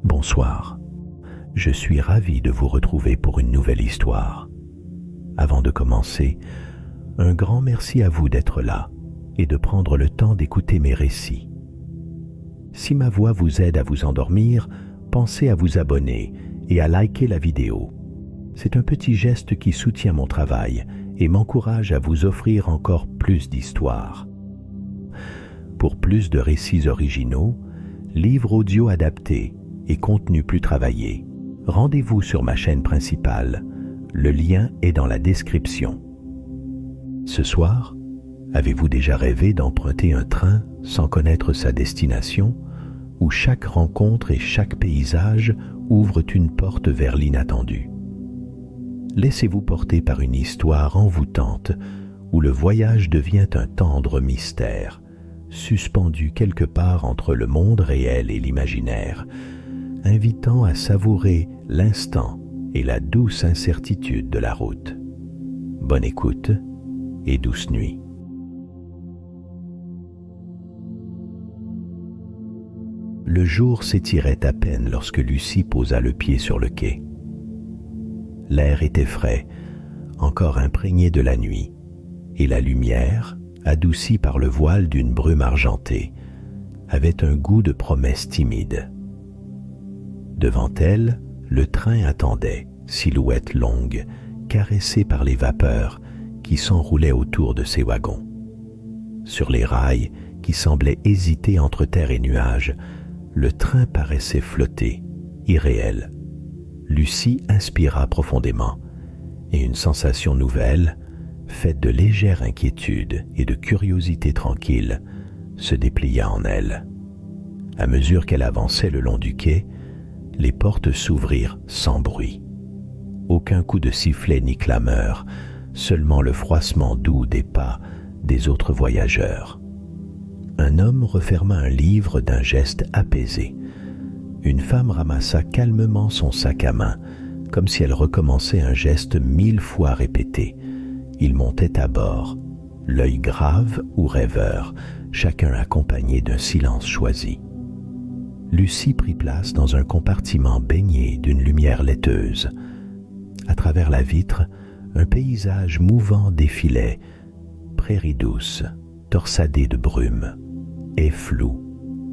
Bonsoir, je suis ravi de vous retrouver pour une nouvelle histoire. Avant de commencer, un grand merci à vous d'être là et de prendre le temps d'écouter mes récits. Si ma voix vous aide à vous endormir, pensez à vous abonner et à liker la vidéo. C'est un petit geste qui soutient mon travail et m'encourage à vous offrir encore plus d'histoires. Pour plus de récits originaux, livres audio adaptés et contenus plus travaillés, rendez-vous sur ma chaîne principale. Le lien est dans la description. Ce soir, avez-vous déjà rêvé d'emprunter un train sans connaître sa destination, où chaque rencontre et chaque paysage ouvrent une porte vers l'inattendu? Laissez-vous porter par une histoire envoûtante où le voyage devient un tendre mystère, suspendu quelque part entre le monde réel et l'imaginaire, invitant à savourer l'instant et la douce incertitude de la route. Bonne écoute et douce nuit. Le jour s'étirait à peine lorsque Lucie posa le pied sur le quai. L'air était frais, encore imprégné de la nuit, et la lumière, adoucie par le voile d'une brume argentée, avait un goût de promesse timide. Devant elle, le train attendait, silhouette longue, caressée par les vapeurs qui s'enroulaient autour de ses wagons. Sur les rails qui semblaient hésiter entre terre et nuages, le train paraissait flotter, irréel. Lucie inspira profondément, et une sensation nouvelle, faite de légère inquiétude et de curiosité tranquille, se déplia en elle. À mesure qu'elle avançait le long du quai, les portes s'ouvrirent sans bruit. Aucun coup de sifflet ni clameur, seulement le froissement doux des pas des autres voyageurs. Un homme referma un livre d'un geste apaisé. Une femme ramassa calmement son sac à main, comme si elle recommençait un geste 1000 fois répété. Ils montaient à bord, l'œil grave ou rêveur, chacun accompagné d'un silence choisi. Lucie prit place dans un compartiment baigné d'une lumière laiteuse. À travers la vitre, un paysage mouvant défilait, prairies douces, torsadées de brume, haies floues,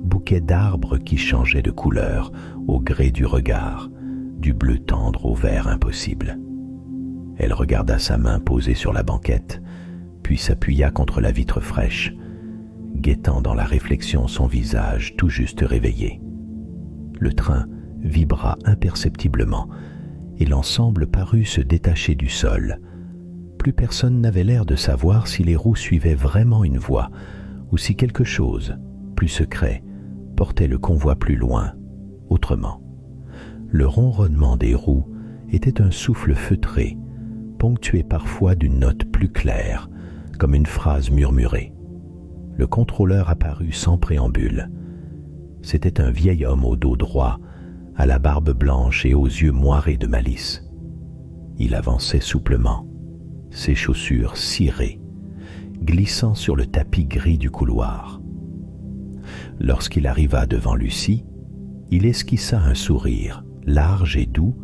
bouquets d'arbres qui changeaient de couleur au gré du regard, du bleu tendre au vert impossible. Elle regarda sa main posée sur la banquette, puis s'appuya contre la vitre fraîche, guettant dans la réflexion son visage tout juste réveillé. Le train vibra imperceptiblement et l'ensemble parut se détacher du sol. Plus personne n'avait l'air de savoir si les roues suivaient vraiment une voie ou si quelque chose, plus secret, portait le convoi plus loin, autrement. Le ronronnement des roues était un souffle feutré, ponctué parfois d'une note plus claire, comme une phrase murmurée. Le contrôleur apparut sans préambule. C'était un vieil homme au dos droit, à la barbe blanche et aux yeux moirés de malice. Il avançait souplement, ses chaussures cirées, glissant sur le tapis gris du couloir. Lorsqu'il arriva devant Lucie, il esquissa un sourire, large et doux,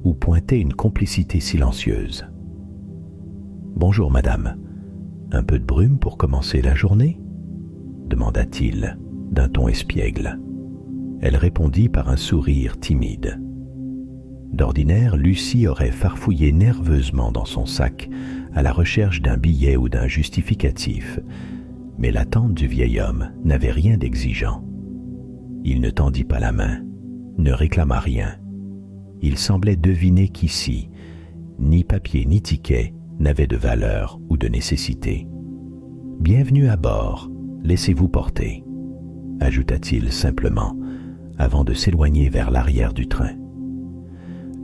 où pointait une complicité silencieuse. « Bonjour, madame. Un peu de brume pour commencer la journée ?» demanda-t-il, d'un ton espiègle. Elle répondit par un sourire timide. D'ordinaire, Lucie aurait farfouillé nerveusement dans son sac à la recherche d'un billet ou d'un justificatif, mais l'attente du vieil homme n'avait rien d'exigeant. Il ne tendit pas la main, ne réclama rien. Il semblait deviner qu'ici, ni papier ni ticket n'avaient de valeur ou de nécessité. « Bienvenue à bord, laissez-vous porter », ajouta-t-il simplement, avant de s'éloigner vers l'arrière du train.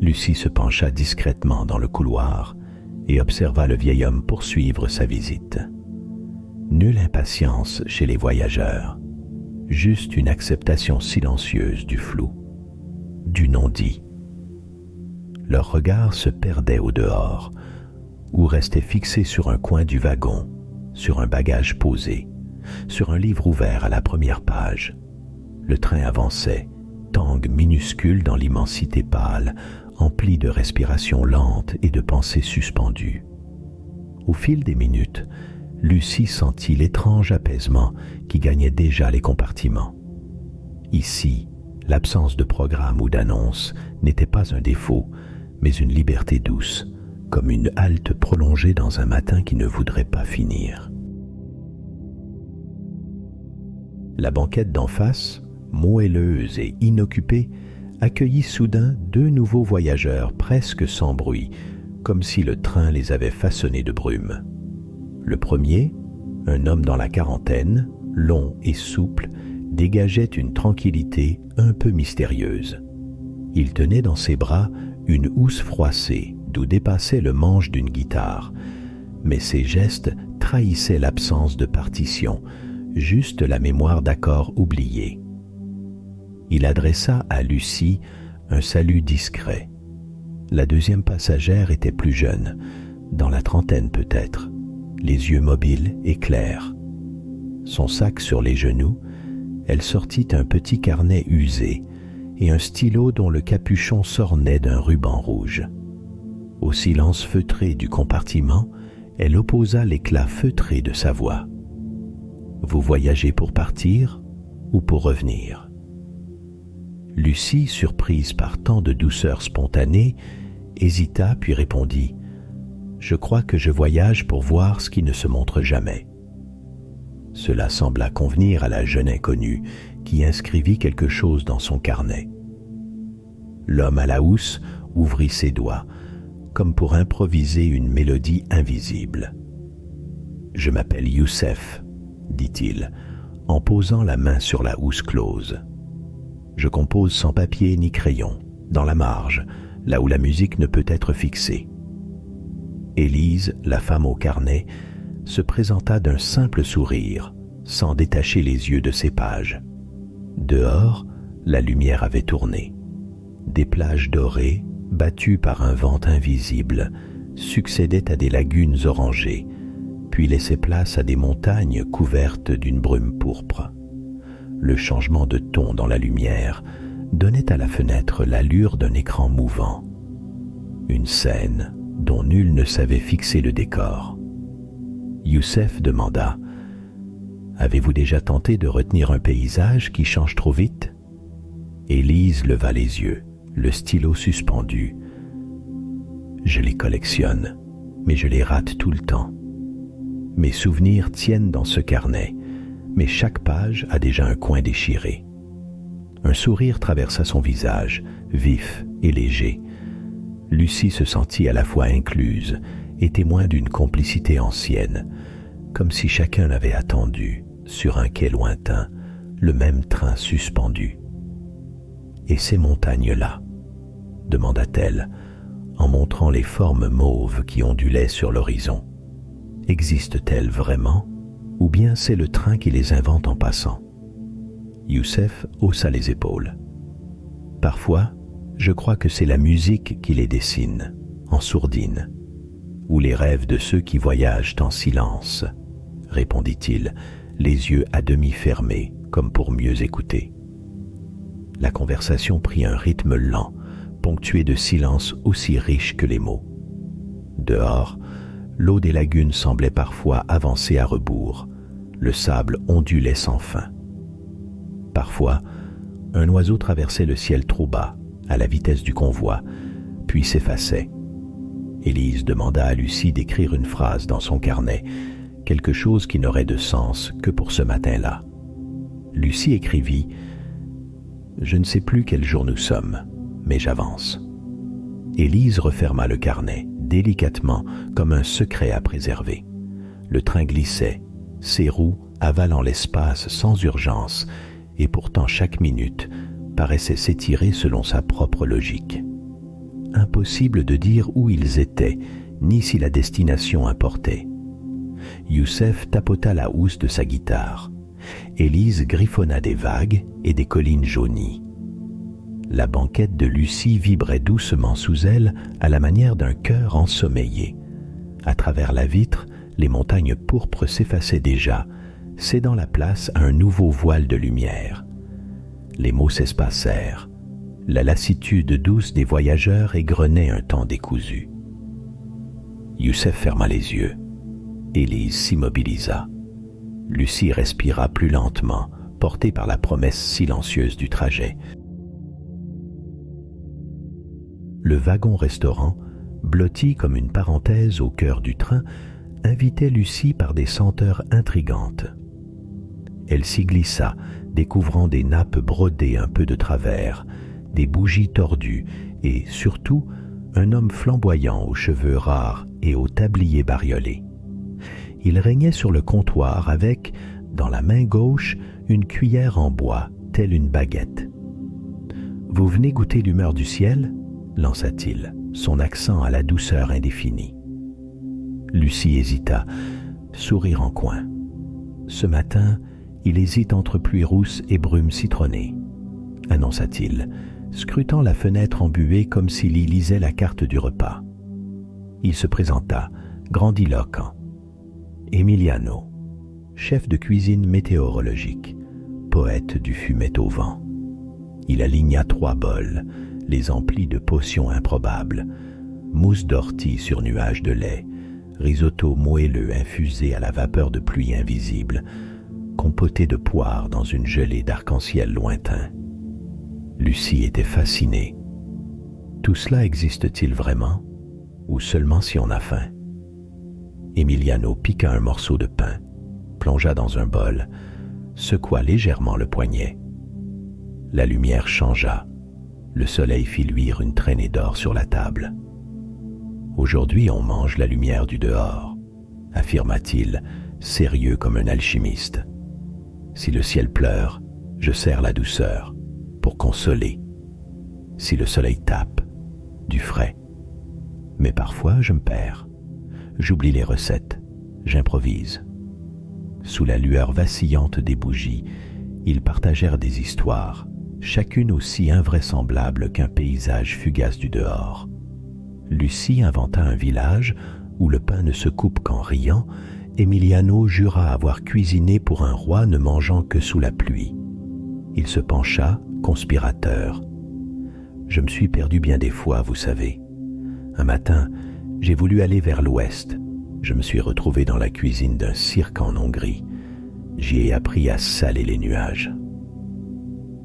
Lucie se pencha discrètement dans le couloir et observa le vieil homme poursuivre sa visite. Nulle impatience chez les voyageurs, juste une acceptation silencieuse du flou, du non-dit. Leurs regards se perdaient au dehors, ou restaient fixés sur un coin du wagon, sur un bagage posé, sur un livre ouvert à la première page. Le train avançait, tangue minuscule dans l'immensité pâle, emplie de respirations lentes et de pensées suspendues. Au fil des minutes, Lucie sentit l'étrange apaisement qui gagnait déjà les compartiments. Ici, l'absence de programme ou d'annonce n'était pas un défaut, mais une liberté douce, comme une halte prolongée dans un matin qui ne voudrait pas finir. La banquette d'en face, moelleuse et inoccupée, accueillit soudain 2 nouveaux voyageurs presque sans bruit, comme si le train les avait façonnés de brume. Le premier, un homme dans la quarantaine, long et souple, dégageait une tranquillité un peu mystérieuse. Il tenait dans ses bras une housse froissée d'où dépassait le manche d'une guitare, mais ses gestes trahissaient l'absence de partition, juste la mémoire d'accords oubliés. Il adressa à Lucie un salut discret. La deuxième passagère était plus jeune, dans la trentaine peut-être, les yeux mobiles et clairs. Son sac sur les genoux, elle sortit un petit carnet usé et un stylo dont le capuchon s'ornait d'un ruban rouge. Au silence feutré du compartiment, elle opposa l'éclat feutré de sa voix. « Vous voyagez pour partir ou pour revenir ?» Lucie, surprise par tant de douceur spontanée, hésita puis répondit « Je crois que je voyage pour voir ce qui ne se montre jamais. » Cela sembla convenir à la jeune inconnue qui inscrivit quelque chose dans son carnet. L'homme à la housse ouvrit ses doigts, comme pour improviser une mélodie invisible. « Je m'appelle Youssef, » dit-il, en posant la main sur la housse close. « Je compose sans papier ni crayon, dans la marge, là où la musique ne peut être fixée. » Élise, la femme au carnet, se présenta d'un simple sourire, sans détacher les yeux de ses pages. Dehors, la lumière avait tourné. Des plages dorées, battues par un vent invisible, succédaient à des lagunes orangées, puis laissaient place à des montagnes couvertes d'une brume pourpre. Le changement de ton dans la lumière donnait à la fenêtre l'allure d'un écran mouvant. Une scène dont nul ne savait fixer le décor. Youssef demanda « Avez-vous déjà tenté de retenir un paysage qui change trop vite ?» Élise leva les yeux, le stylo suspendu. « Je les collectionne, mais je les rate tout le temps. Mes souvenirs tiennent dans ce carnet, mais chaque page a déjà un coin déchiré. » Un sourire traversa son visage, vif et léger. Lucie se sentit à la fois incluse et témoin d'une complicité ancienne, comme si chacun l'avait attendu, sur un quai lointain, le même train suspendu. « Et ces montagnes-là » demanda-t-elle, en montrant les formes mauves qui ondulaient sur l'horizon. « Existent-elles vraiment, ou bien c'est le train qui les invente en passant ?» Youssef haussa les épaules. « Parfois, je crois que c'est la musique qui les dessine, en sourdine, ou les rêves de ceux qui voyagent en silence, » répondit-il, les yeux à demi fermés, comme pour mieux écouter. La conversation prit un rythme lent, ponctué de silences aussi riches que les mots. Dehors, l'eau des lagunes semblait parfois avancer à rebours, le sable ondulait sans fin. Parfois, un oiseau traversait le ciel trop bas, à la vitesse du convoi, puis s'effaçait. Élise demanda à Lucie d'écrire une phrase dans son carnet, quelque chose qui n'aurait de sens que pour ce matin-là. Lucie écrivit « Je ne sais plus quel jour nous sommes, mais j'avance. » Élise referma le carnet, délicatement, comme un secret à préserver. Le train glissait, ses roues avalant l'espace sans urgence, et pourtant chaque minute paraissait s'étirer selon sa propre logique. Impossible de dire où ils étaient, ni si la destination importait. Youssef tapota la housse de sa guitare. Élise griffonna des vagues et des collines jaunies. La banquette de Lucie vibrait doucement sous elle à la manière d'un cœur ensommeillé. À travers la vitre, les montagnes pourpres s'effaçaient déjà, cédant la place à un nouveau voile de lumière. Les mots s'espacèrent, La lassitude douce des voyageurs égrenait un temps décousu. Youssef ferma les yeux. Élise s'immobilisa. Lucie respira plus lentement, portée par la promesse silencieuse du trajet. Le wagon-restaurant, blotti comme une parenthèse au cœur du train, invitait Lucie par des senteurs intrigantes. Elle s'y glissa, découvrant des nappes brodées un peu de travers, des bougies tordues et, surtout, un homme flamboyant aux cheveux rares et au tablier bariolé. Il régnait sur le comptoir avec, dans la main gauche, une cuillère en bois, telle une baguette. « Vous venez goûter l'humeur du ciel ?» lança-t-il, son accent à la douceur indéfinie. Lucie hésita, sourire en coin. Ce matin, il hésite entre pluie rousse et brume citronnée, annonça-t-il, scrutant la fenêtre embuée comme s'il y lisait la carte du repas. Il se présenta, grandiloquent. Emiliano, chef de cuisine météorologique, poète du fumet au vent. Il aligna 3 bols, les emplis de potions improbables, mousse d'ortie sur nuage de lait, risotto moelleux infusé à la vapeur de pluie invisible, compoté de poires dans une gelée d'arc-en-ciel lointain. Lucie était fascinée. Tout cela existe-t-il vraiment, ou seulement si on a faim? Emiliano piqua un morceau de pain, plongea dans un bol, secoua légèrement le poignet. La lumière changea. Le soleil fit luire une traînée d'or sur la table. « Aujourd'hui, on mange la lumière du dehors », affirma-t-il, sérieux comme un alchimiste. « Si le ciel pleure, je sers la douceur, pour consoler. Si le soleil tape, du frais. Mais parfois, je me perds. J'oublie les recettes, j'improvise. » Sous la lueur vacillante des bougies, ils partagèrent des histoires, chacune aussi invraisemblable qu'un paysage fugace du dehors. Lucie inventa un village où le pain ne se coupe qu'en riant. Emiliano jura avoir cuisiné pour un roi ne mangeant que sous la pluie. Il se pencha, conspirateur. « Je me suis perdu bien des fois, vous savez. Un matin, j'ai voulu aller vers l'ouest. Je me suis retrouvé dans la cuisine d'un cirque en Hongrie. J'y ai appris à saler les nuages. »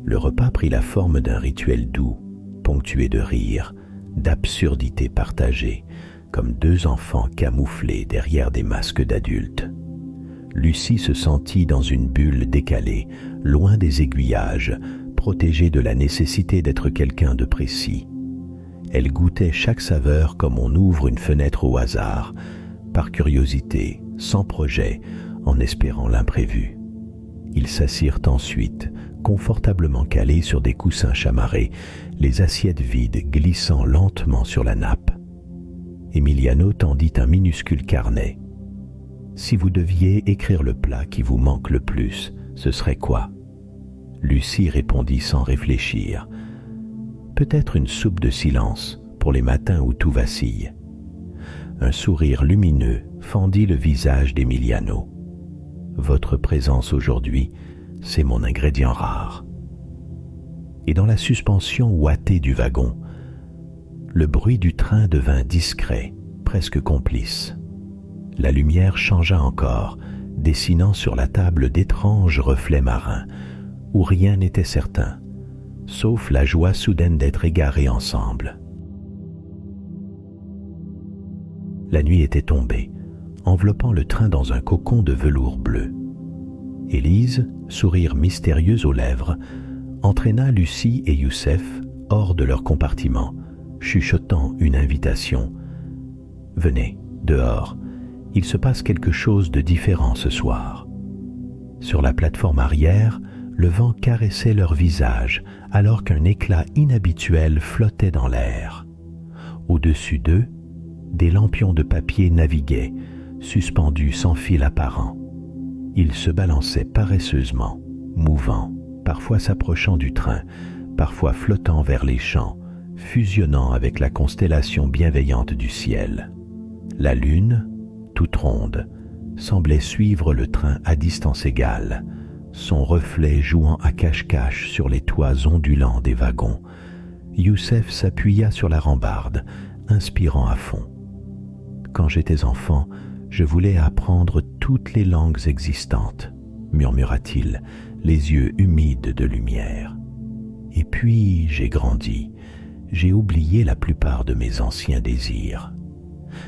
Le repas prit la forme d'un rituel doux, ponctué de rires, d'absurdités partagées, comme 2 enfants camouflés derrière des masques d'adultes. Lucie se sentit dans une bulle décalée, loin des aiguillages, protégée de la nécessité d'être quelqu'un de précis. Elle goûtait chaque saveur comme on ouvre une fenêtre au hasard, par curiosité, sans projet, en espérant l'imprévu. Ils s'assirent ensuite, confortablement calés sur des coussins chamarrés, les assiettes vides glissant lentement sur la nappe. Emiliano tendit un minuscule carnet. « Si vous deviez écrire le plat qui vous manque le plus, ce serait quoi ?» Lucie répondit sans réfléchir. « Peut-être une soupe de silence, pour les matins où tout vacille. » Un sourire lumineux fendit le visage d'Emiliano. « Votre présence aujourd'hui, c'est mon ingrédient rare. » Et dans la suspension ouatée du wagon, le bruit du train devint discret, presque complice. La lumière changea encore, dessinant sur la table d'étranges reflets marins, où rien n'était certain, sauf la joie soudaine d'être égarés ensemble. La nuit était tombée, enveloppant le train dans un cocon de velours bleu. Élise, sourire mystérieux aux lèvres, entraîna Lucie et Youssef hors de leur compartiment, chuchotant une invitation. « Venez, dehors, il se passe quelque chose de différent ce soir. » Sur la plateforme arrière, le vent caressait leurs visages alors qu'un éclat inhabituel flottait dans l'air. Au-dessus d'eux, des lampions de papier naviguaient, suspendus sans fil apparent. Ils se balançaient paresseusement, mouvant, parfois s'approchant du train, parfois flottant vers les champs, fusionnant avec la constellation bienveillante du ciel. La lune, toute ronde, semblait suivre le train à distance égale, son reflet jouant à cache-cache sur les toits ondulants des wagons, Youssef s'appuya sur la rambarde, inspirant à fond. Quand j'étais enfant, je voulais apprendre toutes les langues existantes, murmura-t-il, les yeux humides de lumière. Et puis j'ai grandi, j'ai oublié la plupart de mes anciens désirs.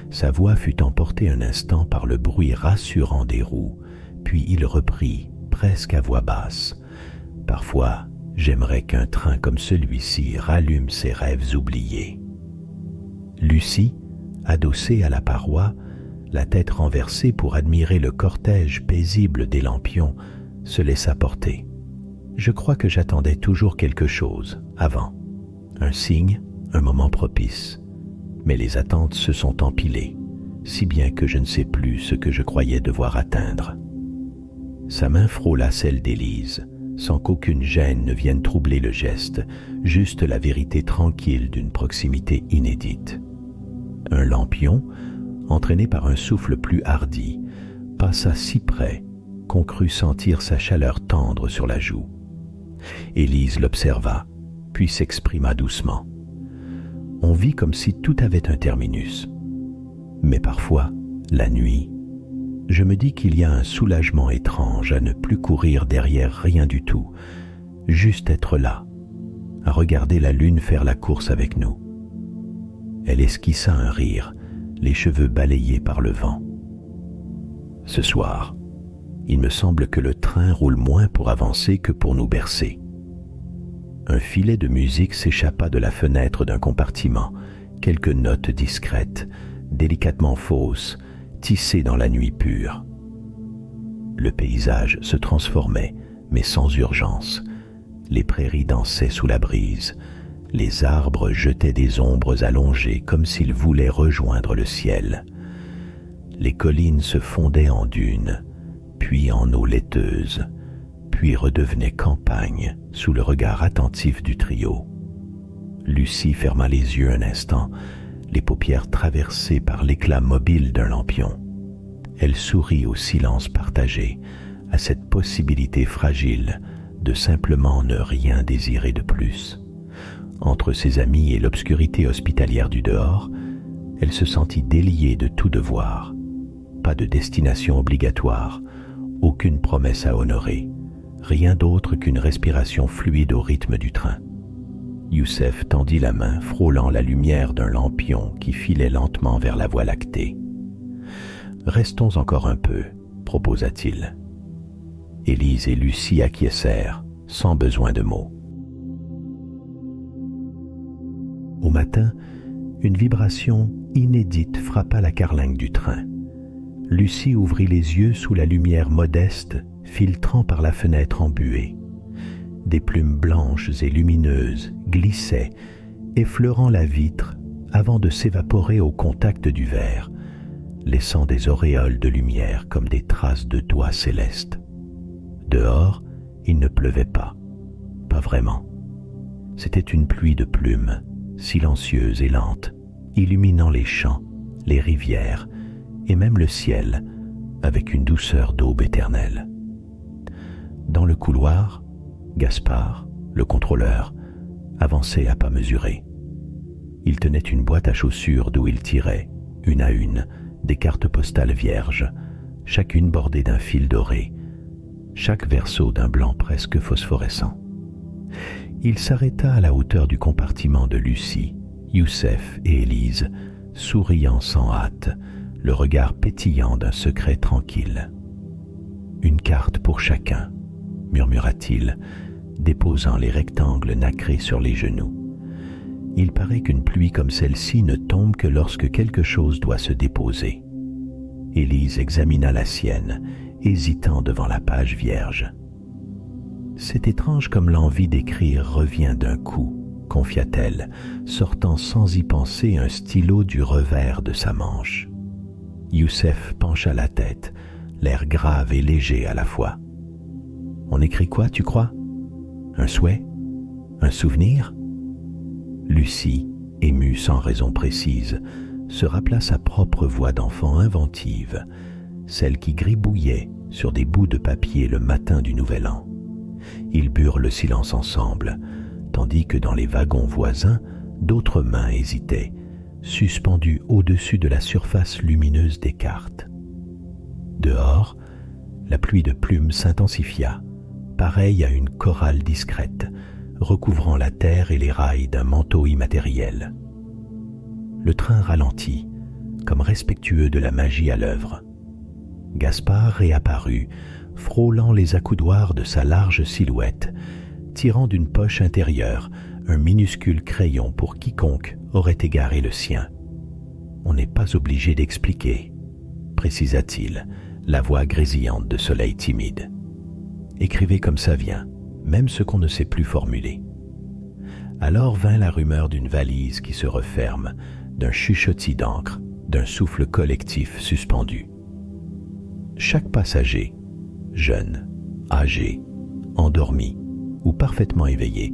Sa voix fut emportée un instant par le bruit rassurant des roues, puis il reprit, presque à voix basse. Parfois, j'aimerais qu'un train comme celui-ci rallume ses rêves oubliés. Lucie, adossée à la paroi, la tête renversée pour admirer le cortège paisible des lampions, se laissa porter. Je crois que j'attendais toujours quelque chose, avant. Un signe, un moment propice. Mais les attentes se sont empilées, si bien que je ne sais plus ce que je croyais devoir atteindre. Sa main frôla celle d'Élise, sans qu'aucune gêne ne vienne troubler le geste, juste la vérité tranquille d'une proximité inédite. Un lampion, entraîné par un souffle plus hardi, passa si près qu'on crut sentir sa chaleur tendre sur la joue. Élise l'observa, puis s'exprima doucement. On vit comme si tout avait un terminus. Mais parfois, la nuit, je me dis qu'il y a un soulagement étrange à ne plus courir derrière rien du tout, juste être là, à regarder la lune faire la course avec nous. Elle esquissa un rire, les cheveux balayés par le vent. Ce soir, il me semble que le train roule moins pour avancer que pour nous bercer. Un filet de musique s'échappa de la fenêtre d'un compartiment, quelques notes discrètes, délicatement fausses, tissées dans la nuit pure. Le paysage se transformait, mais sans urgence. Les prairies dansaient sous la brise. Les arbres jetaient des ombres allongées comme s'ils voulaient rejoindre le ciel. Les collines se fondaient en dunes, puis en eaux laiteuses, puis redevenaient campagne sous le regard attentif du trio. Lucie ferma les yeux un instant, les paupières traversées par l'éclat mobile d'un lampion. Elle sourit au silence partagé, à cette possibilité fragile de simplement ne rien désirer de plus. Entre ses amis et l'obscurité hospitalière du dehors, elle se sentit déliée de tout devoir. Pas de destination obligatoire, aucune promesse à honorer, rien d'autre qu'une respiration fluide au rythme du train. Youssef tendit la main, frôlant la lumière d'un lampion qui filait lentement vers la voie lactée. « Restons encore un peu », proposa-t-il. Élise et Lucie acquiescèrent, sans besoin de mots. Au matin, une vibration inédite frappa la carlingue du train. Lucie ouvrit les yeux sous la lumière modeste filtrant par la fenêtre embuée. Des plumes blanches et lumineuses glissaient, effleurant la vitre avant de s'évaporer au contact du verre, laissant des auréoles de lumière comme des traces de doigts célestes. Dehors, il ne pleuvait pas vraiment. C'était une pluie de plumes, silencieuse et lente, illuminant les champs, les rivières et même le ciel avec une douceur d'aube éternelle. Dans le couloir, Gaspard, le contrôleur, avançait à pas mesurés. Il tenait une boîte à chaussures d'où il tirait, une à une, des cartes postales vierges, chacune bordée d'un fil doré, chaque verso d'un blanc presque phosphorescent. Il s'arrêta à la hauteur du compartiment de Lucie, Youssef et Élise, souriant sans hâte, le regard pétillant d'un secret tranquille. « Une carte pour chacun », murmura-t-il, déposant les rectangles nacrés sur les genoux. Il paraît qu'une pluie comme celle-ci ne tombe que lorsque quelque chose doit se déposer. Élise examina la sienne, hésitant devant la page vierge. « C'est étrange comme l'envie d'écrire revient d'un coup, » confia-t-elle, sortant sans y penser un stylo du revers de sa manche. Youssef pencha la tête, l'air grave et léger à la fois. « On écrit quoi, tu crois? Un souhait? Un souvenir ?» Lucie, émue sans raison précise, se rappela sa propre voix d'enfant inventive, celle qui gribouillait sur des bouts de papier le matin du Nouvel An. Ils burent le silence ensemble, tandis que dans les wagons voisins, d'autres mains hésitaient, suspendues au-dessus de la surface lumineuse des cartes. Dehors, la pluie de plumes s'intensifia, pareille à une chorale discrète, recouvrant la terre et les rails d'un manteau immatériel. Le train ralentit, comme respectueux de la magie à l'œuvre. Gaspard réapparut, frôlant les accoudoirs de sa large silhouette, tirant d'une poche intérieure un minuscule crayon pour quiconque aurait égaré le sien. « On n'est pas obligé d'expliquer », précisa-t-il, la voix grésillante de soleil timide. « Écrivez comme ça vient, même ce qu'on ne sait plus formuler. » Alors vint la rumeur d'une valise qui se referme, d'un chuchotis d'encre, d'un souffle collectif suspendu. Chaque passager, jeune, âgé, endormi ou parfaitement éveillé,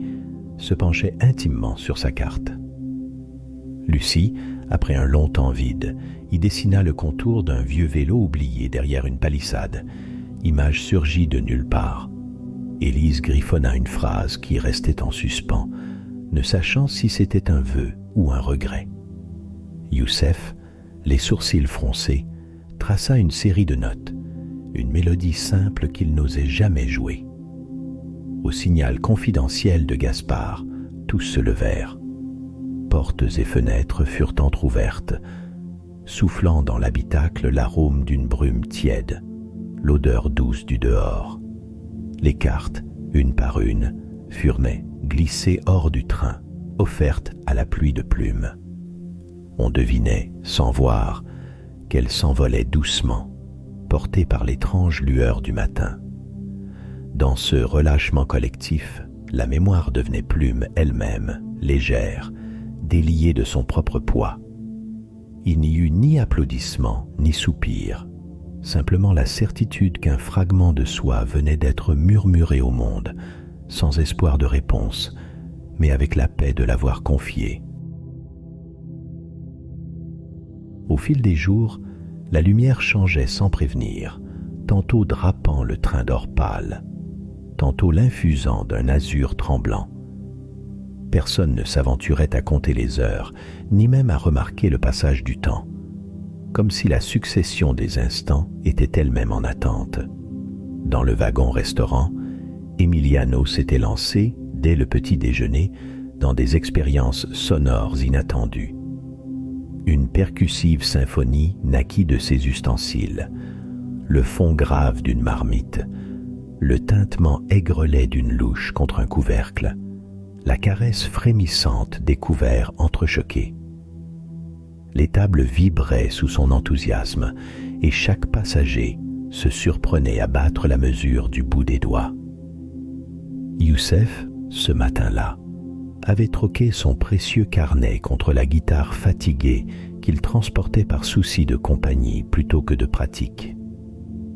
se penchait intimement sur sa carte. Lucie, après un long temps vide, y dessina le contour d'un vieux vélo oublié derrière une palissade, image surgie de nulle part. Élise griffonna une phrase qui restait en suspens, ne sachant si c'était un vœu ou un regret. Youssef, les sourcils froncés, traça une série de notes, une mélodie simple qu'il n'osait jamais jouer. Au signal confidentiel de Gaspard, tous se levèrent. Portes et fenêtres furent entr'ouvertes, soufflant dans l'habitacle l'arôme d'une brume tiède, l'odeur douce du dehors. Les cartes, une par une, furent glissées hors du train, offertes à la pluie de plumes. On devinait, sans voir, qu'elles s'envolaient doucement, portées par l'étrange lueur du matin. Dans ce relâchement collectif, la mémoire devenait plume elle-même, légère, déliée de son propre poids. Il n'y eut ni applaudissements, ni soupirs, simplement la certitude qu'un fragment de soi venait d'être murmuré au monde, sans espoir de réponse, mais avec la paix de l'avoir confié. Au fil des jours, la lumière changeait sans prévenir, tantôt drapant le train d'or pâle, tantôt l'infusant d'un azur tremblant. Personne ne s'aventurait à compter les heures, ni même à remarquer le passage du temps, comme si la succession des instants était elle-même en attente. Dans le wagon-restaurant, Emiliano s'était lancé, dès le petit déjeuner, dans des expériences sonores inattendues. Une percussive symphonie naquit de ses ustensiles, le fond grave d'une marmite, le tintement aigrelet d'une louche contre un couvercle, la caresse frémissante des couverts entrechoqués. Les tables vibraient sous son enthousiasme et chaque passager se surprenait à battre la mesure du bout des doigts. Youssef, ce matin-là, avait troqué son précieux carnet contre la guitare fatiguée qu'il transportait par souci de compagnie plutôt que de pratique.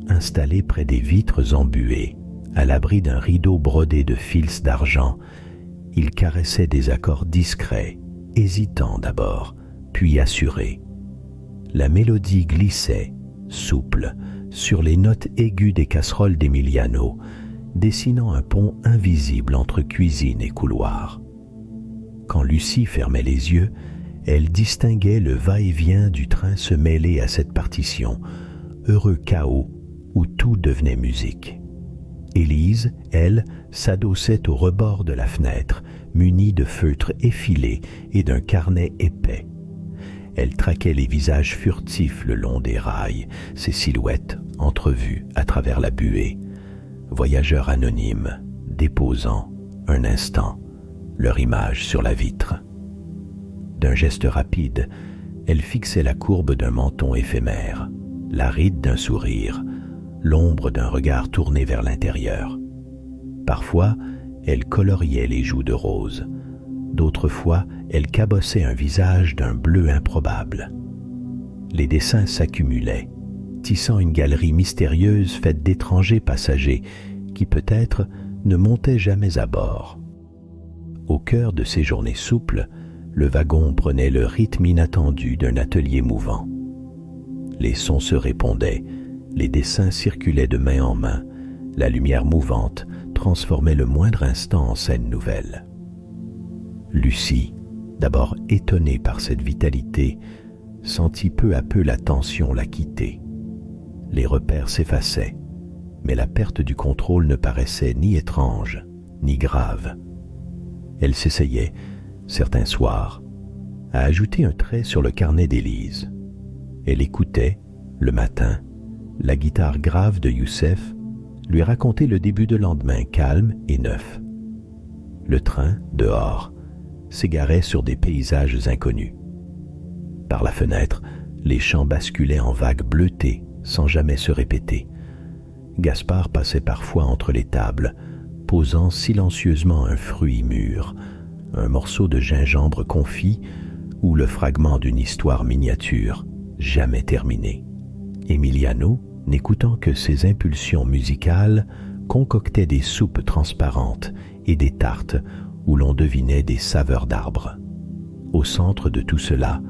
Installé près des vitres embuées, à l'abri d'un rideau brodé de fils d'argent, il caressait des accords discrets, hésitants d'abord, puis assurés. La mélodie glissait, souple, sur les notes aiguës des casseroles d'Emiliano, dessinant un pont invisible entre cuisine et couloir. Quand Lucie fermait les yeux, elle distinguait le va-et-vient du train se mêler à cette partition, heureux chaos où tout devenait musique. Élise, elle, s'adossait au rebord de la fenêtre, munie de feutres effilés et d'un carnet épais. Elle traquait les visages furtifs le long des rails, ses silhouettes entrevues à travers la buée, voyageurs anonymes, déposant, un instant, leur image sur la vitre. D'un geste rapide, elle fixait la courbe d'un menton éphémère, la ride d'un sourire, l'ombre d'un regard tourné vers l'intérieur. Parfois, elle coloriait les joues de rose. D'autres fois, elle cabossait un visage d'un bleu improbable. Les dessins s'accumulaient, tissant une galerie mystérieuse faite d'étrangers passagers qui peut-être ne montaient jamais à bord. Au cœur de ces journées souples, le wagon prenait le rythme inattendu d'un atelier mouvant. Les sons se répondaient, les dessins circulaient de main en main, la lumière mouvante transformait le moindre instant en scène nouvelle. Lucie, d'abord étonnée par cette vitalité, sentit peu à peu la tension la quitter. Les repères s'effaçaient, mais la perte du contrôle ne paraissait ni étrange, ni grave. Elle s'essayait, certains soirs, à ajouter un trait sur le carnet d'Élise. Elle écoutait, le matin, la guitare grave de Youssef lui raconter le début de lendemain calme et neuf. Le train, dehors, s'égarait sur des paysages inconnus. Par la fenêtre, les champs basculaient en vagues bleutées sans jamais se répéter. Gaspard passait parfois entre les tables, posant silencieusement un fruit mûr, un morceau de gingembre confit ou le fragment d'une histoire miniature, jamais terminée. Emiliano, n'écoutant que ses impulsions musicales, concoctait des soupes transparentes et des tartes où l'on devinait des saveurs d'arbres. Au centre de tout cela,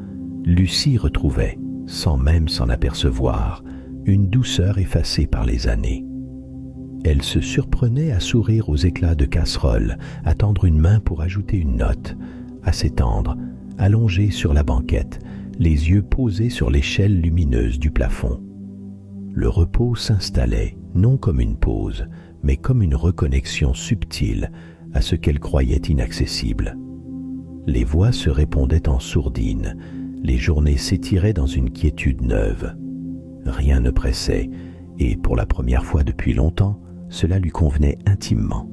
Lucie retrouvait, sans même s'en apercevoir, une douceur effacée par les années. Elle se surprenait à sourire aux éclats de casserole, à tendre une main pour ajouter une note, à s'étendre, allongée sur la banquette, les yeux posés sur l'échelle lumineuse du plafond. Le repos s'installait, non comme une pause, mais comme une reconnexion subtile à ce qu'elle croyait inaccessible. Les voix se répondaient en sourdine, les journées s'étiraient dans une quiétude neuve. Rien ne pressait, et pour la première fois depuis longtemps, cela lui convenait intimement.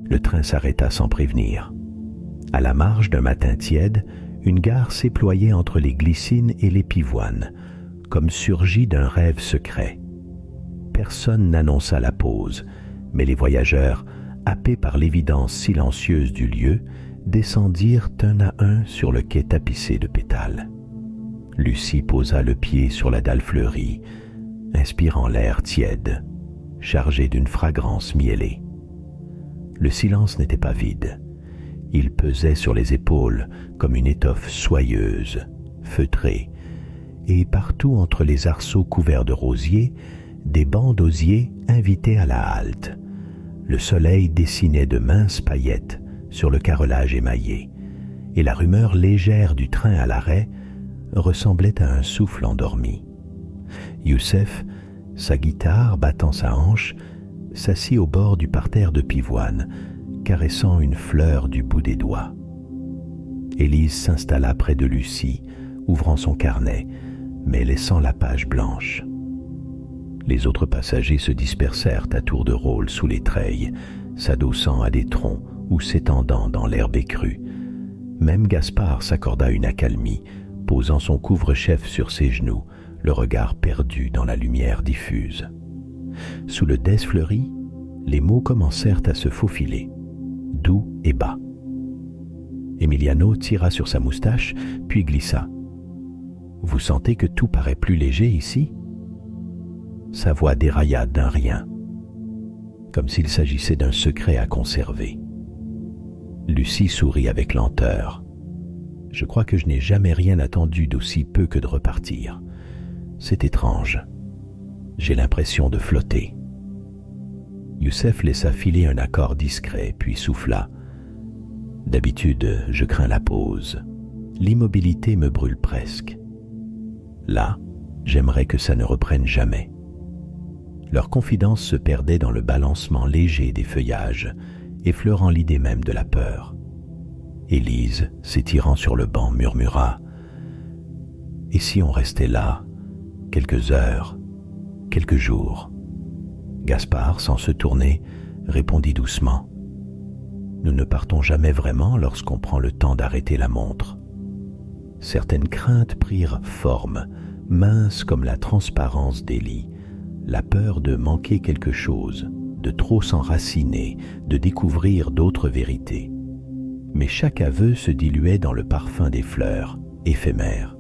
Le train s'arrêta sans prévenir. À la marge d'un matin tiède, une gare s'éployait entre les Glycines et les Pivoines, comme surgie d'un rêve secret. Personne n'annonça la pause, mais les voyageurs, happés par l'évidence silencieuse du lieu, descendirent un à un sur le quai tapissé de pétales. Lucie posa le pied sur la dalle fleurie, inspirant l'air tiède, chargé d'une fragrance miellée. Le silence n'était pas vide. Il pesait sur les épaules comme une étoffe soyeuse, feutrée, et partout entre les arceaux couverts de rosiers, des bancs d'osier invitaient à la halte. Le soleil dessinait de minces paillettes sur le carrelage émaillé, et la rumeur légère du train à l'arrêt ressemblait à un souffle endormi. Youssef, sa guitare battant sa hanche, s'assit au bord du parterre de pivoine, caressant une fleur du bout des doigts. Élise s'installa près de Lucie, ouvrant son carnet, mais laissant la page blanche. Les autres passagers se dispersèrent à tour de rôle sous les treilles, s'adossant à des troncs ou s'étendant dans l'herbe écrue. Même Gaspard s'accorda une accalmie, posant son couvre-chef sur ses genoux, le regard perdu dans la lumière diffuse. Sous le dais fleuri, les mots commencèrent à se faufiler, doux et bas. Emiliano tira sur sa moustache, puis glissa. « Vous sentez que tout paraît plus léger ici ?» Sa voix dérailla d'un rien, comme s'il s'agissait d'un secret à conserver. Lucie sourit avec lenteur. « Je crois que je n'ai jamais rien attendu d'aussi peu que de repartir. C'est étrange. J'ai l'impression de flotter. » Youssef laissa filer un accord discret, puis souffla. « D'habitude, je crains la pause. L'immobilité me brûle presque. Là, j'aimerais que ça ne reprenne jamais. » Leur confidence se perdait dans le balancement léger des feuillages, effleurant l'idée même de la peur. Élise, s'étirant sur le banc, murmura « Et si on restait là, quelques heures, quelques jours ?» Gaspard, sans se tourner, répondit doucement « Nous ne partons jamais vraiment lorsqu'on prend le temps d'arrêter la montre. » Certaines craintes prirent forme, minces comme la transparence des lits, la peur de manquer quelque chose, de trop s'enraciner, de découvrir d'autres vérités. Mais chaque aveu se diluait dans le parfum des fleurs, éphémères.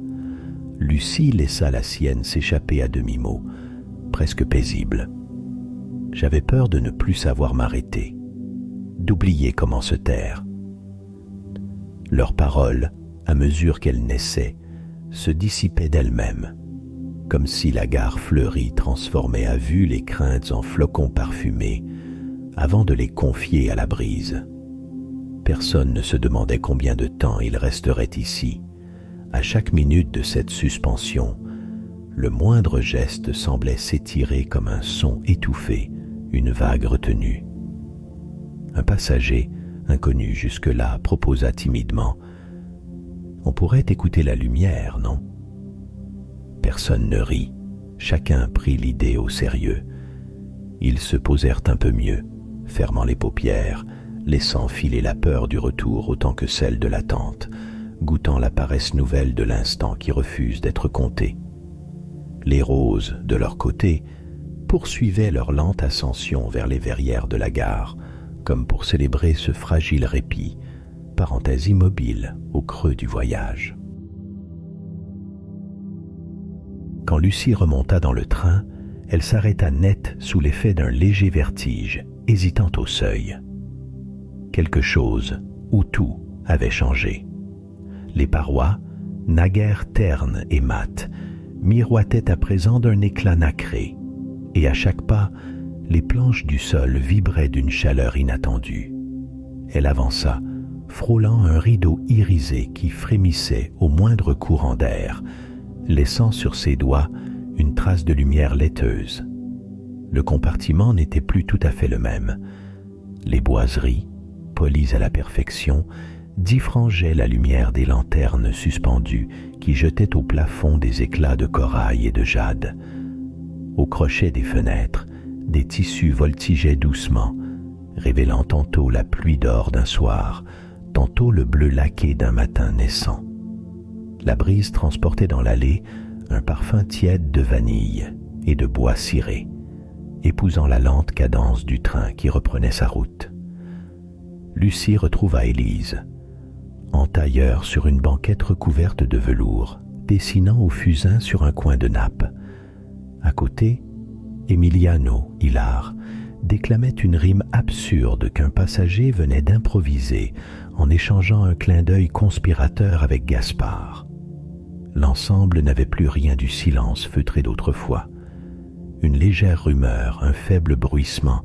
Lucie laissa la sienne s'échapper à demi-mot, presque paisible. J'avais peur de ne plus savoir m'arrêter, d'oublier comment se taire. Leurs paroles, à mesure qu'elles naissaient, se dissipaient d'elles-mêmes, comme si la gare fleurie transformait à vue les craintes en flocons parfumés, avant de les confier à la brise. Personne ne se demandait combien de temps ils resteraient ici. À chaque minute de cette suspension, le moindre geste semblait s'étirer comme un son étouffé, une vague retenue. Un passager, inconnu jusque-là, proposa timidement « On pourrait écouter la lumière, non ?» Personne ne rit, chacun prit l'idée au sérieux. Ils se posèrent un peu mieux, fermant les paupières, laissant filer la peur du retour autant que celle de l'attente, goûtant la paresse nouvelle de l'instant qui refuse d'être compté. Les roses, de leur côté, poursuivaient leur lente ascension vers les verrières de la gare, comme pour célébrer ce fragile répit, parenthèse immobile au creux du voyage. Quand Lucie remonta dans le train, elle s'arrêta net sous l'effet d'un léger vertige, hésitant au seuil. Quelque chose, ou tout, avait changé. Les parois, naguère ternes et mates, miroitaient à présent d'un éclat nacré, et à chaque pas, les planches du sol vibraient d'une chaleur inattendue. Elle avança, frôlant un rideau irisé qui frémissait au moindre courant d'air, laissant sur ses doigts une trace de lumière laiteuse. Le compartiment n'était plus tout à fait le même. Les boiseries, polies à la perfection, diffrangeaient la lumière des lanternes suspendues qui jetaient au plafond des éclats de corail et de jade. Au crochet des fenêtres, des tissus voltigeaient doucement, révélant tantôt la pluie d'or d'un soir, tantôt le bleu laqué d'un matin naissant. La brise transportait dans l'allée un parfum tiède de vanille et de bois ciré, épousant la lente cadence du train qui reprenait sa route. Lucie retrouva Élise, en tailleur sur une banquette recouverte de velours, dessinant au fusain sur un coin de nappe. À côté, Emiliano, hilar, déclamait une rime absurde qu'un passager venait d'improviser en échangeant un clin d'œil conspirateur avec Gaspard. L'ensemble n'avait plus rien du silence feutré d'autrefois. Une légère rumeur, un faible bruissement,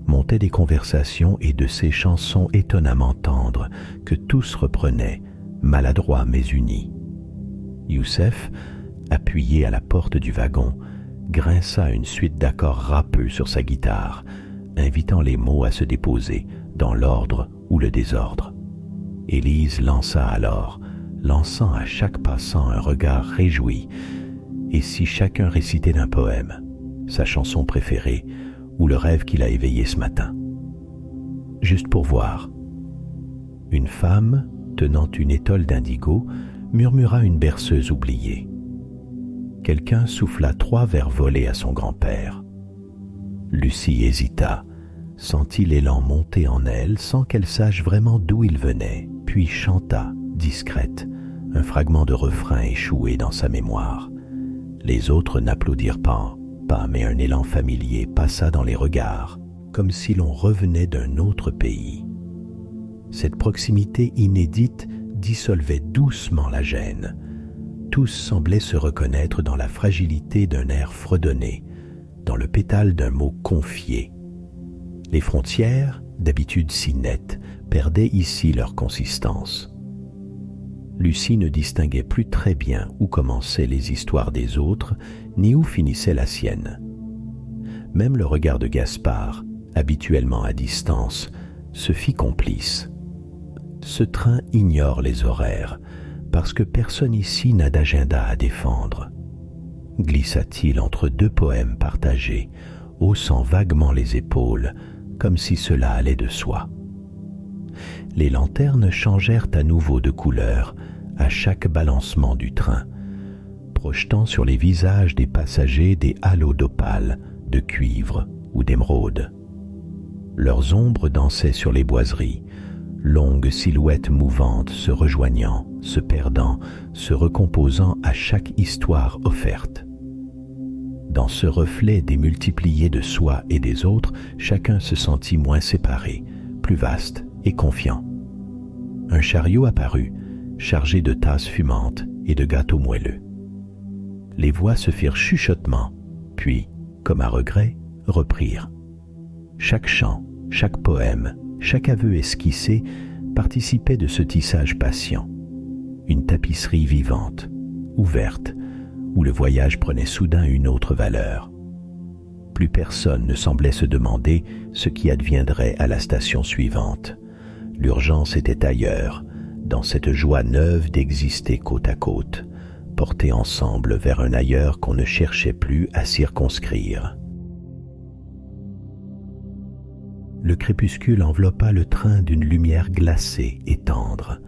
montaient des conversations et de ces chansons étonnamment tendres que tous reprenaient, maladroits mais unis. Youssef, appuyé à la porte du wagon, grinça une suite d'accords râpeux sur sa guitare, invitant les mots à se déposer dans l'ordre ou le désordre. Élise lança alors, lançant à chaque passant un regard réjoui, et si chacun récitait d'un poème, sa chanson préférée ou le rêve qu'il a éveillé ce matin. Juste pour voir. Une femme, tenant une étole d'indigo, murmura une berceuse oubliée. Quelqu'un souffla 3 vers volés à son grand-père. Lucie hésita, sentit l'élan monter en elle sans qu'elle sache vraiment d'où il venait, puis chanta, discrète, un fragment de refrain échoué dans sa mémoire. Les autres n'applaudirent pas, mais un élan familier passa dans les regards, comme si l'on revenait d'un autre pays. Cette proximité inédite dissolvait doucement la gêne. Tous semblaient se reconnaître dans la fragilité d'un air fredonné, dans le pétale d'un mot confié. Les frontières, d'habitude si nettes, perdaient ici leur consistance. Lucie ne distinguait plus très bien où commençaient les histoires des autres, ni où finissait la sienne. Même le regard de Gaspard, habituellement à distance, se fit complice. Ce train ignore les horaires, parce que personne ici n'a d'agenda à défendre. Glissa-t-il entre 2 poèmes partagés, haussant vaguement les épaules, comme si cela allait de soi. Les lanternes changèrent à nouveau de couleur à chaque balancement du train, projetant sur les visages des passagers des halos d'opale, de cuivre ou d'émeraude. Leurs ombres dansaient sur les boiseries, longues silhouettes mouvantes se rejoignant, se perdant, se recomposant à chaque histoire offerte. Dans ce reflet démultiplié de soi et des autres, chacun se sentit moins séparé, plus vaste et confiant. Un chariot apparut, chargé de tasses fumantes et de gâteaux moelleux. Les voix se firent chuchotement, puis, comme à regret, reprirent. Chaque chant, chaque poème, chaque aveu esquissé participait de ce tissage patient. Une tapisserie vivante, ouverte, où le voyage prenait soudain une autre valeur. Plus personne ne semblait se demander ce qui adviendrait à la station suivante. L'urgence était ailleurs, dans cette joie neuve d'exister côte à côte, portés ensemble vers un ailleurs qu'on ne cherchait plus à circonscrire. Le crépuscule enveloppa le train d'une lumière glacée et tendre.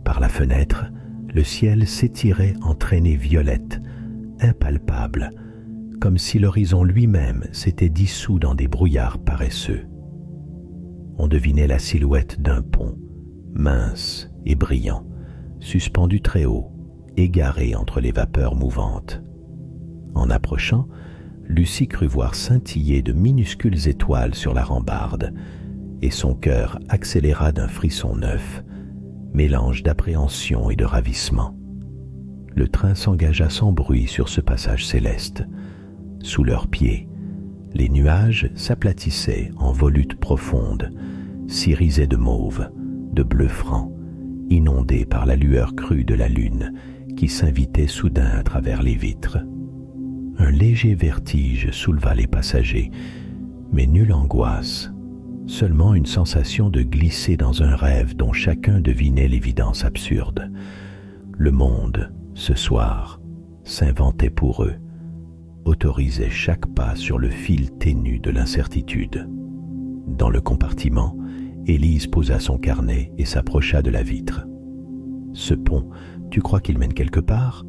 Par la fenêtre, le ciel s'étirait en traînées violettes, impalpables, comme si l'horizon lui-même s'était dissous dans des brouillards paresseux. On devinait la silhouette d'un pont, mince et brillant, suspendu très haut, égaré entre les vapeurs mouvantes. En approchant, Lucie crut voir scintiller de minuscules étoiles sur la rambarde, et son cœur accéléra d'un frisson neuf, mélange d'appréhension et de ravissement. Le train s'engagea sans bruit sur ce passage céleste. Sous leurs pieds, les nuages s'aplatissaient en volutes profondes, s'irisés de mauve, de bleu franc, inondés par la lueur crue de la lune qui s'invitait soudain à travers les vitres. Un léger vertige souleva les passagers, mais nulle angoisse, seulement une sensation de glisser dans un rêve dont chacun devinait l'évidence absurde. Le monde, ce soir, s'inventait pour eux, autorisait chaque pas sur le fil ténu de l'incertitude. Dans le compartiment, Élise posa son carnet et s'approcha de la vitre. « Ce pont, tu crois qu'il mène quelque part ?»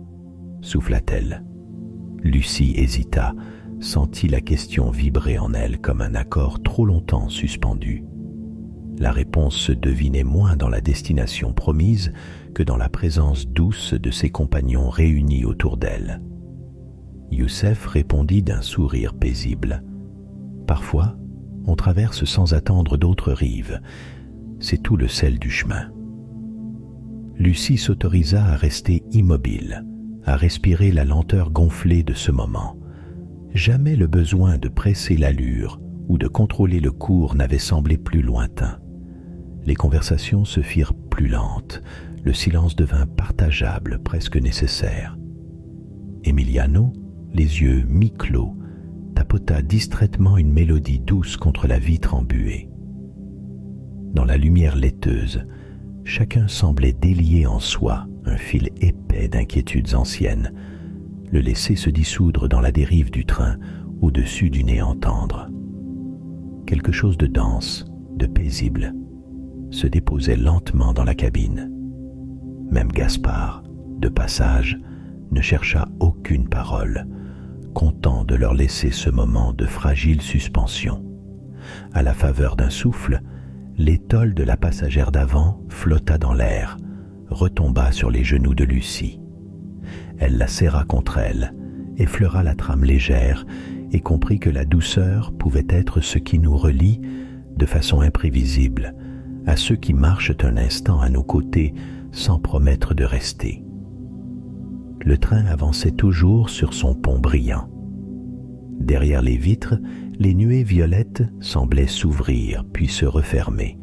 souffla-t-elle. Lucie hésita, sentit la question vibrer en elle comme un accord trop longtemps suspendu. La réponse se devinait moins dans la destination promise que dans la présence douce de ses compagnons réunis autour d'elle. Youssef répondit d'un sourire paisible. « Parfois, on traverse sans attendre d'autres rives. C'est tout le sel du chemin. » Lucie s'autorisa à rester immobile, à respirer la lenteur gonflée de ce moment. Jamais le besoin de presser l'allure ou de contrôler le cours n'avait semblé plus lointain. Les conversations se firent plus lentes, le silence devint partageable, presque nécessaire. Emiliano, les yeux mi-clos, tapota distraitement une mélodie douce contre la vitre embuée. Dans la lumière laiteuse, chacun semblait délier en soi un fil épais d'inquiétudes anciennes, le laisser se dissoudre dans la dérive du train au-dessus du néant tendre. Quelque chose de dense, de paisible, se déposait lentement dans la cabine. Même Gaspard, de passage, ne chercha aucune parole, content de leur laisser ce moment de fragile suspension. À la faveur d'un souffle, l'étole de la passagère d'avant flotta dans l'air, retomba sur les genoux de Lucie. Elle la serra contre elle, effleura la trame légère et comprit que la douceur pouvait être ce qui nous relie, de façon imprévisible, à ceux qui marchent un instant à nos côtés sans promettre de rester. Le train avançait toujours sur son pont brillant. Derrière les vitres, les nuées violettes semblaient s'ouvrir puis se refermer,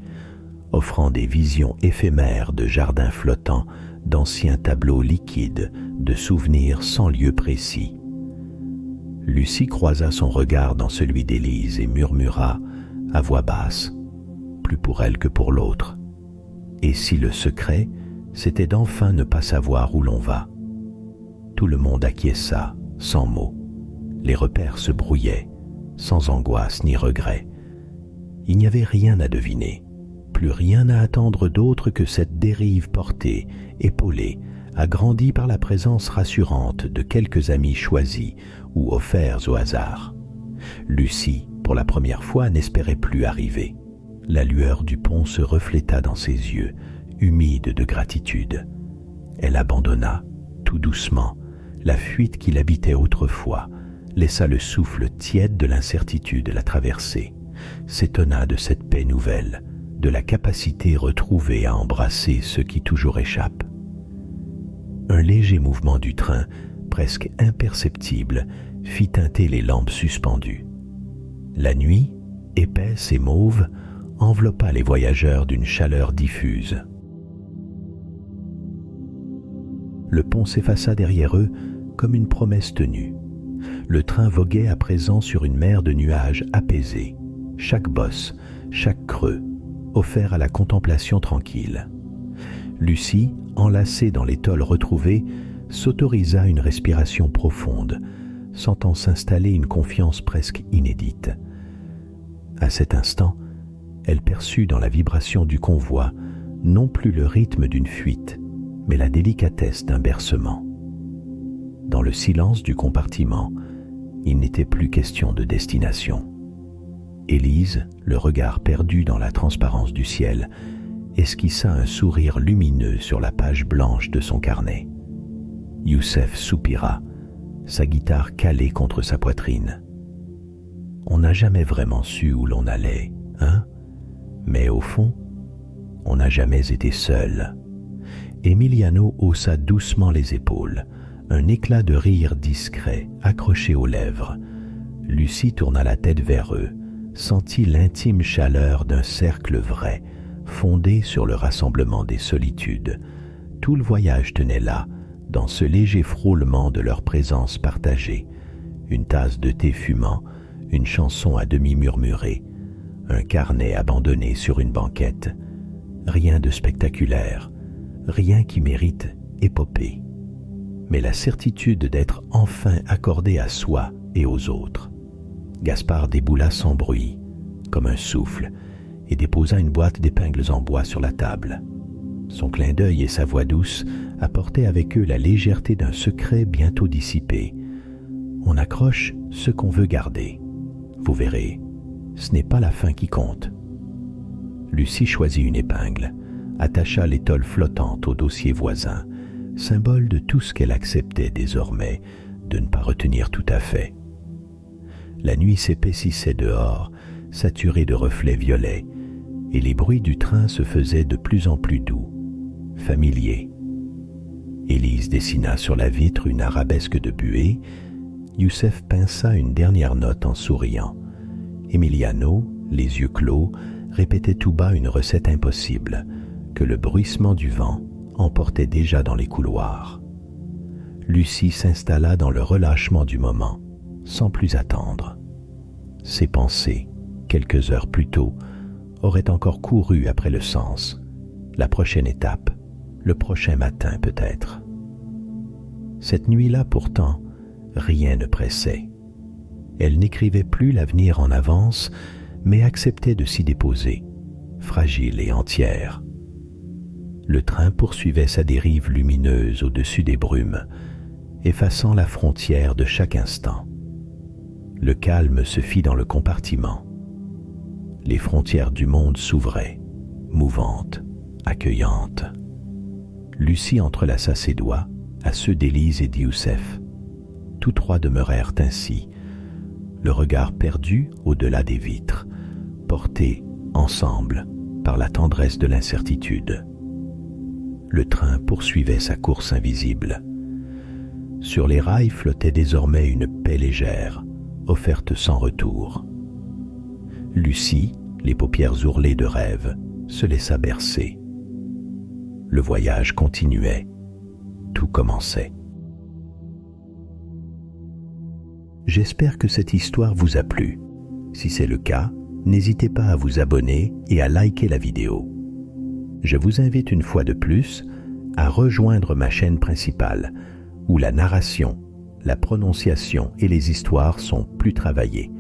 offrant des visions éphémères de jardins flottants, d'anciens tableaux liquides, de souvenirs sans lieu précis. Lucie croisa son regard dans celui d'Élise et murmura, à voix basse, plus pour elle que pour l'autre. Et si le secret, c'était d'enfin ne pas savoir où l'on va? Tout le monde acquiesça, sans mots. Les repères se brouillaient, sans angoisse ni regret. Il n'y avait rien à deviner, plus rien à attendre d'autre que cette dérive portée, épaulée, agrandie par la présence rassurante de quelques amis choisis ou offerts au hasard. Lucie, pour la première fois, n'espérait plus arriver. La lueur du pont se refléta dans ses yeux, humides de gratitude. Elle abandonna, tout doucement, la fuite qui l'habitait autrefois, laissa le souffle tiède de l'incertitude la traverser, s'étonna de cette paix nouvelle, de la capacité retrouvée à embrasser ce qui toujours échappe. Un léger mouvement du train, presque imperceptible, fit teinter les lampes suspendues. La nuit, épaisse et mauve, enveloppa les voyageurs d'une chaleur diffuse. Le pont s'effaça derrière eux comme une promesse tenue. Le train voguait à présent sur une mer de nuages apaisés, chaque bosse, chaque creux, offert à la contemplation tranquille. Lucie, enlacée dans l'étole retrouvée, s'autorisa une respiration profonde, sentant s'installer une confiance presque inédite. À cet instant, elle perçut dans la vibration du convoi non plus le rythme d'une fuite, mais la délicatesse d'un bercement. Dans le silence du compartiment, il n'était plus question de destination. Élise, le regard perdu dans la transparence du ciel, esquissa un sourire lumineux sur la page blanche de son carnet. Youssef soupira, sa guitare calée contre sa poitrine. On n'a jamais vraiment su où l'on allait, hein? Mais au fond, on n'a jamais été seul. Emiliano haussa doucement les épaules, un éclat de rire discret accroché aux lèvres. Lucie tourna la tête vers eux, sentit l'intime chaleur d'un cercle vrai, fondé sur le rassemblement des solitudes. Tout le voyage tenait là, dans ce léger frôlement de leur présence partagée. Une tasse de thé fumant, une chanson à demi murmurée, un carnet abandonné sur une banquette. Rien de spectaculaire, rien qui mérite épopée, mais la certitude d'être enfin accordé à soi et aux autres. Gaspard déboula sans bruit, comme un souffle, et déposa une boîte d'épingles en bois sur la table. Son clin d'œil et sa voix douce apportaient avec eux la légèreté d'un secret bientôt dissipé. On accroche ce qu'on veut garder. Vous verrez, ce n'est pas la fin qui compte. Lucie choisit une épingle, attacha l'étole flottante au dossier voisin, symbole de tout ce qu'elle acceptait désormais de ne pas retenir tout à fait. La nuit s'épaississait dehors, saturée de reflets violets, et les bruits du train se faisaient de plus en plus doux, familiers. Élise dessina sur la vitre une arabesque de buée. Youssef pinça une dernière note en souriant. Emiliano, les yeux clos, répétait tout bas une recette impossible, que le bruissement du vent emportait déjà dans les couloirs. Lucie s'installa dans le relâchement du moment, sans plus attendre. Ses pensées, quelques heures plus tôt, auraient encore couru après le sens, la prochaine étape, le prochain matin peut-être. Cette nuit-là pourtant, rien ne pressait. Elle n'écrivait plus l'avenir en avance, mais acceptait de s'y déposer, fragile et entière. Le train poursuivait sa dérive lumineuse au-dessus des brumes, effaçant la frontière de chaque instant. Le calme se fit dans le compartiment. Les frontières du monde s'ouvraient, mouvantes, accueillantes. Lucie entrelaça ses doigts à ceux d'Élise et d'Youssef. Tous trois demeurèrent ainsi, le regard perdu au-delà des vitres, portés ensemble par la tendresse de l'incertitude. Le train poursuivait sa course invisible. Sur les rails flottait désormais une paix légère, offerte sans retour. Lucie, les paupières ourlées de rêve, se laissa bercer. Le voyage continuait, tout commençait. J'espère que cette histoire vous a plu. Si c'est le cas, n'hésitez pas à vous abonner et à liker la vidéo. Je vous invite une fois de plus à rejoindre ma chaîne principale, où la narration, la prononciation et les histoires sont plus travaillées.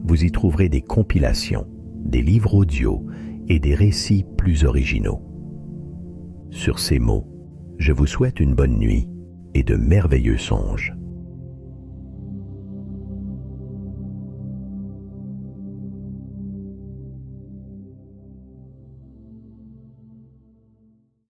Vous y trouverez des compilations, des livres audio et des récits plus originaux. Sur ces mots, je vous souhaite une bonne nuit et de merveilleux songes.